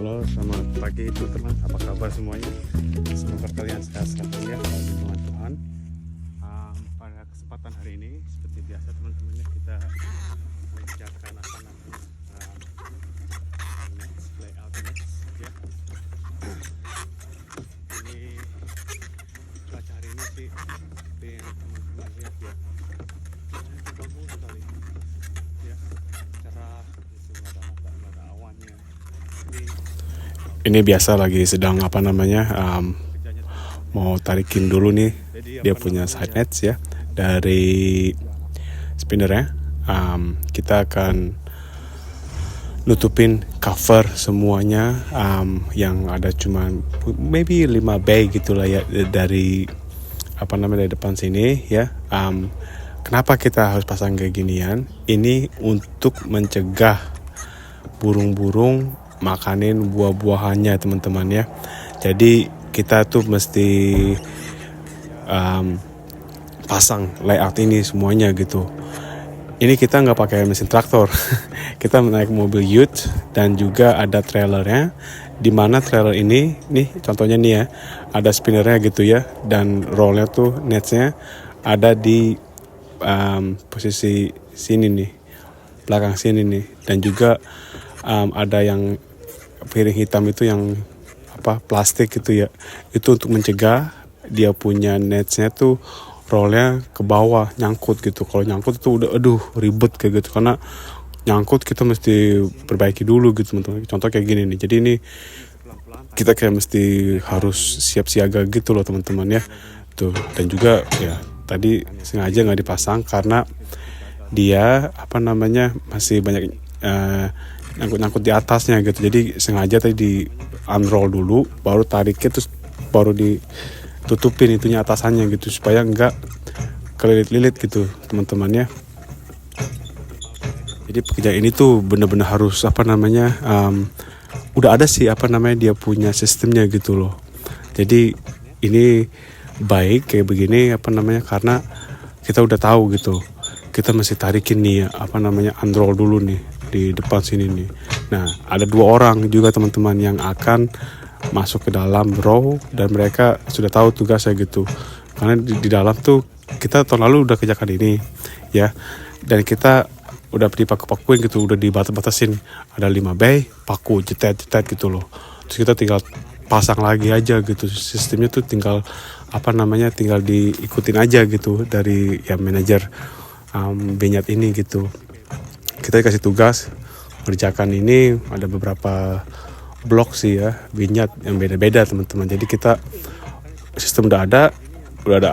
Halo, selamat pagi teman-teman. Apa kabar semuanya? Semoga kalian sehat selalu ya dalam lindungan Tuhan. Pada kesempatan hari ini, seperti biasa teman-teman ya, kita mengerjakan apa namanya nets, layout nets ya. Ini cuaca hari ini sih seperti yang teman-teman lihat ya, bagus sekali ya, cerah, nggak ada awannya. Ini biasa lagi sedang apa namanya mau tarikin dulu nih dia punya side nets ya dari spinnernya. Kita akan nutupin cover semuanya yang ada cuman maybe 5 bay gitulah ya dari apa namanya dari depan sini ya. Kenapa kita harus pasang kayak ginian? Ini untuk mencegah burung-burung makanin buah-buahannya teman-teman ya. Jadi kita tuh mesti pasang layout ini semuanya gitu. Ini kita nggak pakai mesin traktor, kita naik mobil ute dan juga ada trailernya. Dimana trailer ini, nih contohnya nih ya, ada spinnernya gitu ya, dan rollnya tuh netsnya ada di posisi sini nih, belakang sini nih, dan juga ada yang piring hitam itu yang apa plastik gitu ya, itu untuk mencegah dia punya netsnya tuh rollnya ke bawah nyangkut gitu. Kalau nyangkut itu udah ribet kayak gitu, karena nyangkut kita mesti perbaiki dulu gitu teman-teman. Contoh kayak gini nih, jadi ini kita kayak mesti harus siap siaga gitu loh teman-teman ya tuh. Dan juga ya tadi sengaja nggak dipasang karena dia apa namanya masih banyak nyangkut-nyangkut di atasnya gitu. Jadi sengaja tadi di unroll dulu, baru tariknya terus baru ditutupin itunya atasannya gitu, supaya enggak kelilit-lilit gitu teman-teman ya. Jadi pekerjaan ini tuh bener-bener harus apa namanya udah ada sih apa namanya dia punya sistemnya gitu loh. Jadi ini baik kayak begini apa namanya karena kita udah tahu gitu. Kita mesti tarikin nih ya, apa namanya unroll dulu nih di depan sini nih. Nah, ada 2 orang juga teman-teman yang akan masuk ke dalam row dan mereka sudah tahu tugasnya gitu. Karena di dalam tuh kita tahun lalu udah kerjakan ini ya. Dan kita udah dipaku-pakuin gitu, udah dibatas-batasin. Ada 5 bay, paku, jetet-jetet gitu loh. Terus kita tinggal pasang lagi aja gitu. Sistemnya tuh tinggal apa namanya tinggal diikutin aja gitu dari ya manajer Benyat ini gitu. Kita dikasih tugas mengerjakan ini, ada beberapa blok sih ya Benyat yang beda-beda teman-teman. Jadi kita sistem udah ada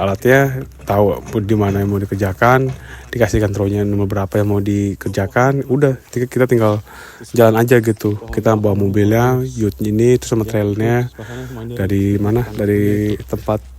alatnya, tahu di mana yang mau dikerjakan, dikasih controlnya nomor berapa yang mau dikerjakan, udah kita tinggal jalan aja gitu. Kita bawa mobilnya ute ini terus sama trailernya dari mana, dari tempat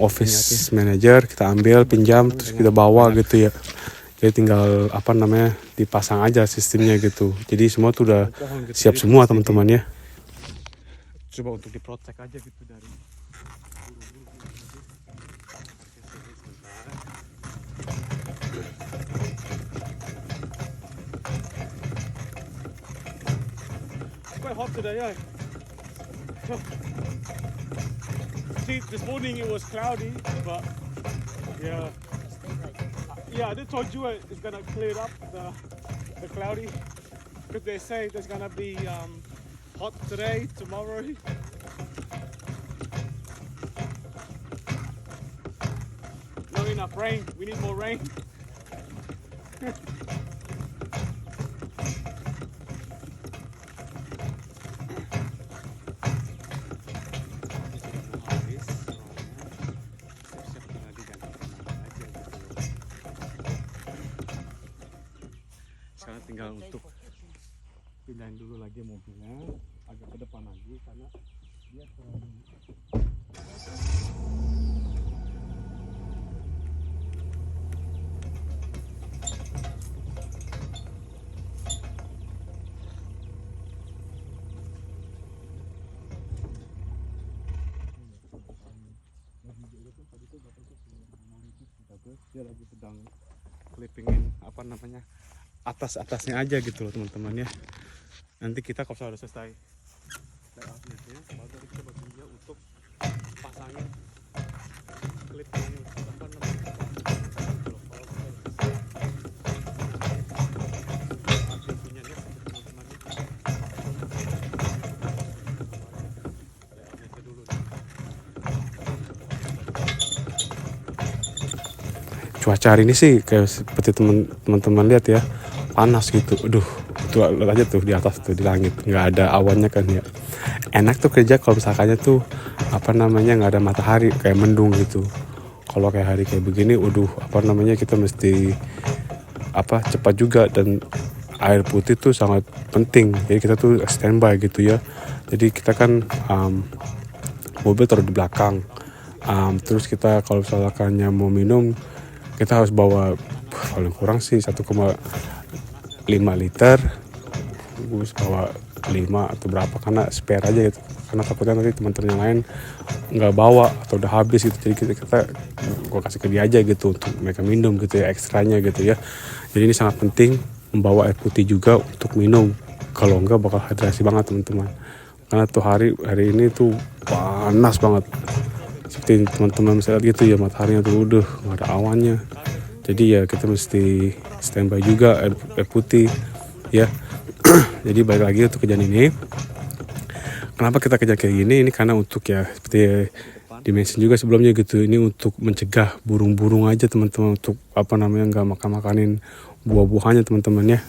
office manager kita ambil pinjam terus kita bawa gitu ya. Jadi tinggal apa namanya dipasang aja sistemnya gitu. Jadi semua tuh udah siap semua teman-teman ya. Coba untuk diprotek aja gitu dari quite hot today, yeah. See, this morning it was cloudy, but yeah, I did told you it's gonna clear up the cloudy, because they say there's gonna be hot today, tomorrow. Not enough rain. We need more rain. Sekarang tinggal untuk pindahin dulu lagi mobilnya agak ke depan lagi karena dia terlalu dia lagi sedang clippingin apa namanya atas-atasnya aja gitu loh teman-teman ya. Nanti kita kalau sudah selesai update-nya, baru kita bekerja untuk pasangin klip yang apa namanya cuaca hari ini sih kayak seperti teman-teman lihat ya, panas gitu. Aduh, tuh lihat aja tuh di atas tuh di langit nggak ada awannya kan ya. Enak tuh kerja kalau misalkannya tuh apa namanya nggak ada matahari kayak mendung gitu. Kalau kayak hari kayak begini, waduh apa namanya kita mesti apa cepat juga, dan air putih tuh sangat penting. Jadi kita tuh standby gitu ya. Jadi kita kan mobil taruh di belakang. Terus kita kalau misalkannya mau minum kita harus bawa paling kurang sih 1,5 liter, terus bawa 5 atau berapa karena spare aja gitu, karena takutnya nanti teman-teman yang lain nggak bawa atau udah habis gitu. Jadi kita gua kasih ke dia aja gitu untuk mereka minum gitu ya, ekstranya gitu ya. Jadi ini sangat penting membawa air putih juga untuk minum, kalau enggak bakal hidrasi banget teman-teman, karena tuh hari ini tuh panas banget seperti teman-teman bisa lihat gitu ya, mataharinya tuh udah nggak ada awannya. Jadi ya kita mesti standby juga air putih ya. Jadi balik lagi untuk kejadian ini, kenapa kita kerja kayak gini, ini karena untuk ya seperti dimensi juga sebelumnya gitu, ini untuk mencegah burung-burung aja teman-teman, untuk apa namanya nggak makan-makanin buah-buahannya teman-teman ya.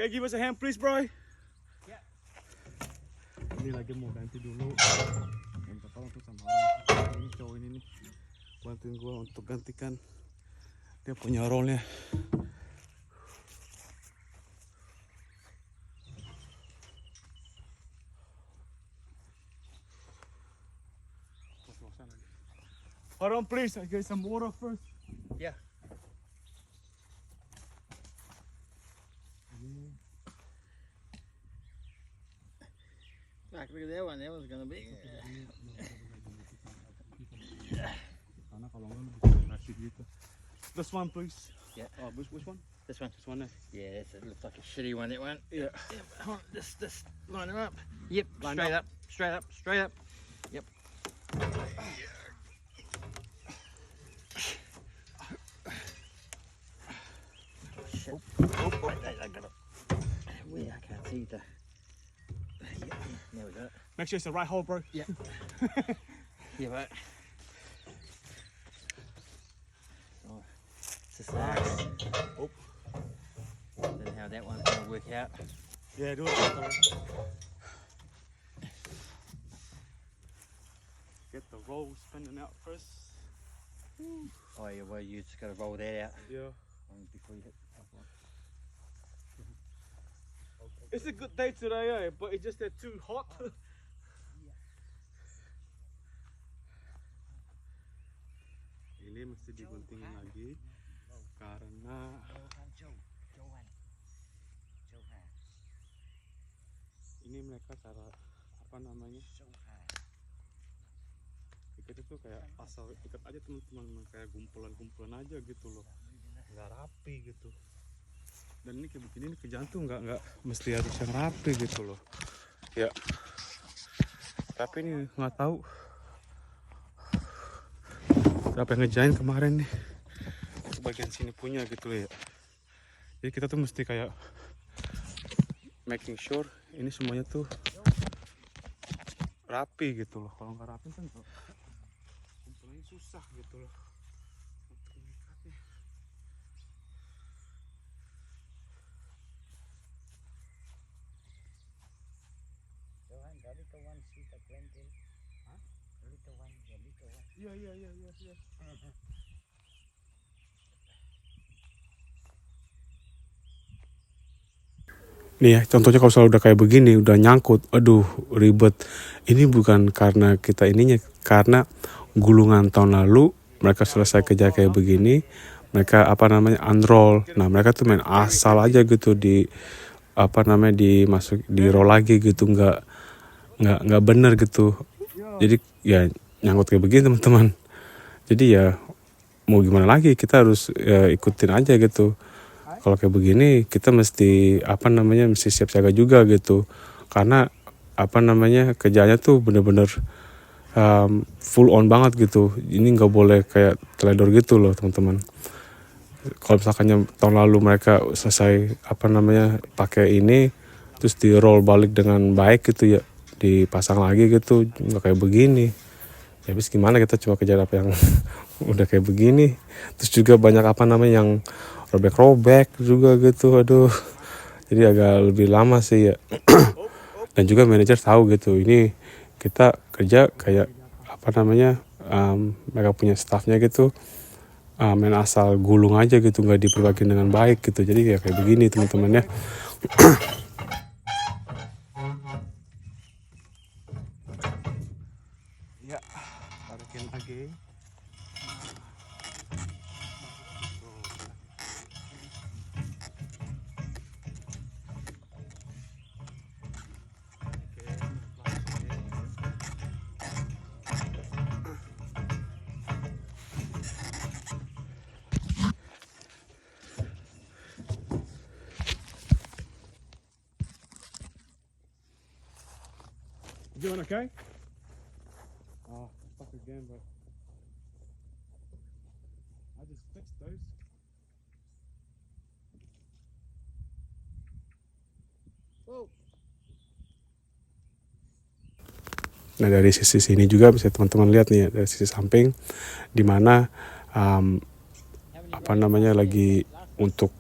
Can you give us a hand please bro? Yeah. Ini lagi mau ganti dulu. Minta tolong tuh sama orang ini, cowok ini nih, bantuin gue untuk gantikan dia punya rollnya. Hold on please, I get some water first. Yeah. Look at that one. That one's gonna be. Karena kalau nggak kasih gitu. This one please. Yeah. Oh, which one? This one. This one. Yeah, it looks like a shitty one. That one. Yeah. Yep. Hold on, this. Line them up. Yep. Line Straight up. up. Straight up. Straight up. Yep. Shit. Oh, wait, I got it. Where? I can't see the. Yeah, there we go. Make sure it's the right hole, bro. Yeah. Yeah, but. Oh, it's just nice. Oh. Don't know how that one's gonna work out. Yeah, do it. Get the roll spinning out first. Oh yeah, well you just gotta roll that out Yeah. before you hit. Okay. It's a good day today, but it's just that too hot. Ini mesti diguntingin lagi karena ini mereka cara apa namanya ikat itu kayak asal ikat aja teman-teman, kayak gumpulan-gumpulan aja gitu loh, nggak rapi gitu. Dan ini kayak begini kerjaan tuh nggak mesti harus yang rapi gitu loh ya, tapi ini nggak tahu siapa yang ngejain kemarin nih bagian sini punya gitu loh ya. Jadi kita tuh mesti kayak making sure ini semuanya tuh rapi gitu loh. Kalau nggak rapi kan kumpulannya susah gitu loh untuk mengikatnya. Johan, the little one, see the plenty. Huh? The little one. Iya. Nih ya, contohnya kalau misalnya udah kayak begini, udah nyangkut, aduh ribet. Ini bukan karena kita ininya, karena gulungan tahun lalu mereka selesai kerja kayak begini, mereka apa namanya unroll. Nah mereka tuh main asal aja gitu di apa namanya dimasuk di roll lagi gitu, nggak bener gitu. Jadi ya nyangkut kayak begini teman-teman. Jadi ya mau gimana lagi, kita harus ya, ikutin aja gitu. Kalau kayak begini kita mesti apa namanya mesti siap siaga juga gitu, karena apa namanya kerjanya tuh bener-bener full on banget gitu. Ini nggak boleh kayak teledor gitu loh teman-teman. Kalau misalkannya tahun lalu mereka selesai apa namanya pakai ini terus di roll balik dengan baik gitu ya, dipasang lagi gitu, nggak kayak begini. Ya habis gimana, kita coba kejar apa yang udah kayak begini. Terus juga banyak apa namanya yang robek-robek juga gitu, aduh. Jadi agak lebih lama sih ya. Dan juga manajer tahu gitu, ini kita kerja kayak apa namanya mereka punya staffnya gitu, main asal gulung aja gitu, nggak diperbagi dengan baik gitu. Jadi ya kayak begini teman-teman ya. Ya, tarikin lagi. You doing okay? Oh, fuck again, bro. I just fixed those. Whoa. Nah dari sisi sini juga bisa teman-teman lihat nih ya, dari sisi samping dimana apa namanya lagi untuk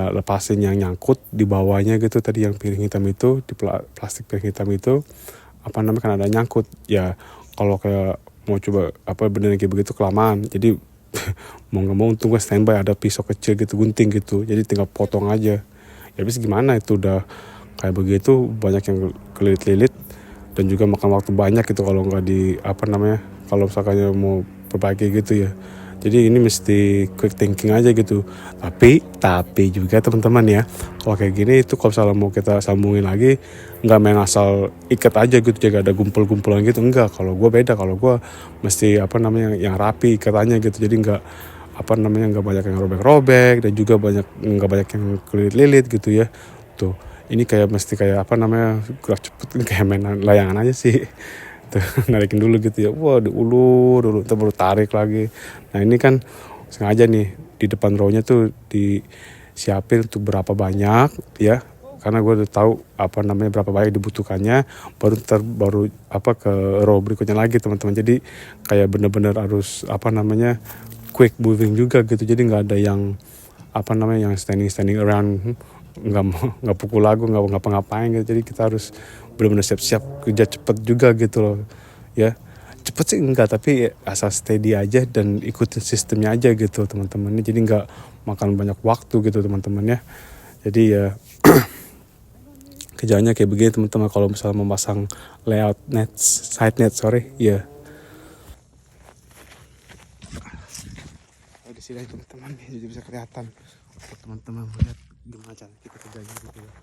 lepasin yang nyangkut di bawahnya gitu, tadi yang piring hitam itu, di plastik piring hitam itu apa namanya kan ada nyangkut ya. Kalau kayak mau coba apa beneran kayak begitu kelamaan, jadi mau nggak mau untung gue standby ada pisau kecil gitu, gunting gitu, jadi tinggal potong aja. Ya habis gimana, itu udah kayak begitu banyak yang kelilit-lilit dan juga makan waktu banyak gitu kalau nggak di apa namanya, kalau misalkan mau perbaiki gitu ya. Jadi ini mesti quick thinking aja gitu. Tapi juga teman-teman ya, kalau kayak gini itu kalau misalnya mau kita sambungin lagi, nggak main asal ikat aja gitu, jaga ada gumpul-gumpulan gitu, enggak. Kalau gue beda, kalau gue mesti apa namanya yang rapi ikatannya gitu. Jadi nggak apa namanya nggak banyak yang robek-robek dan juga nggak banyak yang kelilit-lilit gitu ya. Tuh ini kayak mesti kayak apa namanya gerak cepet, kayak main layangan aja sih. Tuh, narikin dulu gitu ya, wah diulur dulu, terus baru tarik lagi. Nah ini kan sengaja nih di depan row-nya tuh disiapin untuk berapa banyak ya, karena gue udah tahu apa namanya berapa banyak dibutuhkannya, baru apa ke row berikutnya lagi teman-teman. Jadi kayak bener-bener harus apa namanya quick moving juga gitu, jadi nggak ada yang apa namanya yang standing around, nggak pukul lagu, nggak ngapa-ngapain gitu. Jadi kita harus benar-benar siap-siap kerja cepet juga gitu loh ya. Cepet sih enggak, tapi asal steady aja dan ikutin sistemnya aja gitu teman-teman. Jadi nggak makan banyak waktu gitu teman-teman ya. Jadi ya kerjanya kayak begini teman-teman kalau misalnya memasang layout nets, side net ya. Di sini teman-teman jadi bisa kelihatan teman-teman melihat gimana cara kita kerjanya gitu ya.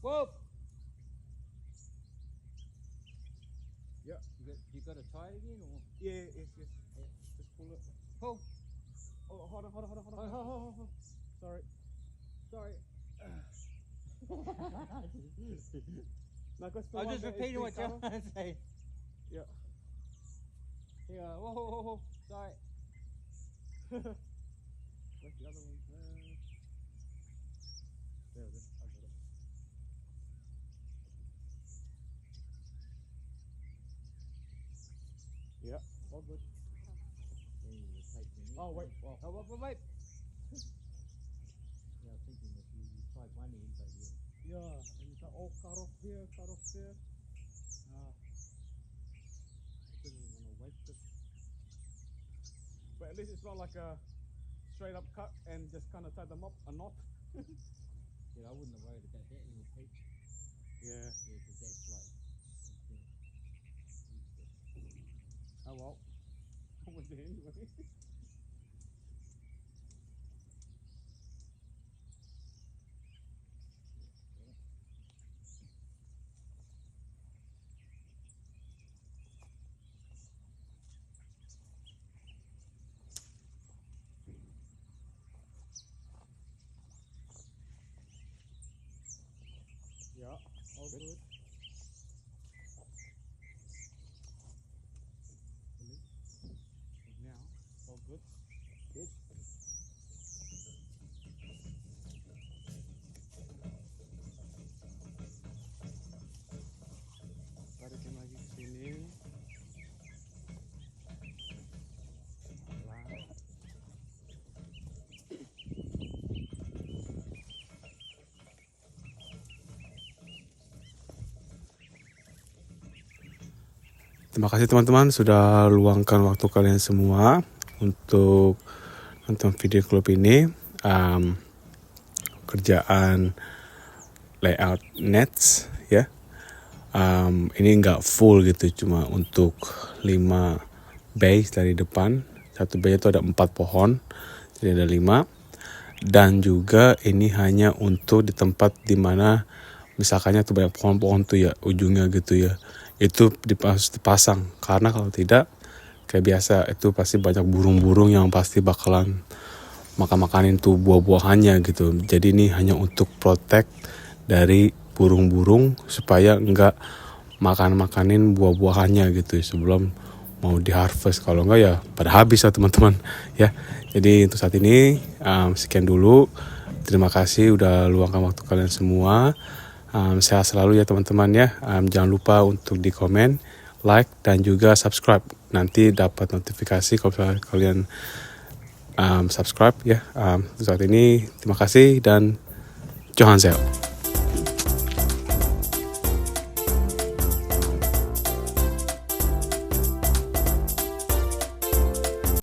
Whoa! Yeah, you got to tie it again or? Yeah, yes. Just pull it. Pull. Oh, hold on. Hold. Sorry. I'm just repeating what John said. Yeah. Yeah, whoa. Sorry. Where's the other one? There it is. I got it. Yeah, all good. Oh, wait. Wow. Oh, wait. Yeah, I was thinking that you tried one in, but Yeah, and it's all cut off here. I didn't want to waste it. But at least it's not like a straight up cut and just kind of tie them up a knot. yeah, I wouldn't have worried about that in the tape. Yeah. Yeah, because that's like. Oh well. I went there anyway. Yeah, all good. Now, all good. Good. Tarikin lagi ke sini. Terima kasih teman-teman sudah luangkan waktu kalian semua untuk nonton video klip ini. Kerjaan layout nets ya. Ini nggak full gitu, cuma untuk 5 base dari depan. Satu base itu ada 4 pohon, jadi ada 5. Dan juga ini hanya untuk di tempat dimana misalkannya tuh banyak pohon-pohon tuh ya ujungnya gitu ya. Itu dipasang karena kalau tidak kayak biasa itu pasti banyak burung-burung yang pasti bakalan makan-makanin tuh buah-buahannya gitu. Jadi ini hanya untuk protect dari burung-burung supaya enggak makan-makanin buah-buahannya gitu sebelum mau diharvest. Kalau enggak ya pada habis lah teman-teman ya. Jadi untuk saat ini sekian dulu. Terima kasih udah luangkan waktu kalian semua. Sehat selalu ya teman-teman ya. Jangan lupa untuk di komen, like dan juga subscribe. Nanti dapat notifikasi kalau kalian subscribe ya. Saat ini terima kasih dan Johan Zel.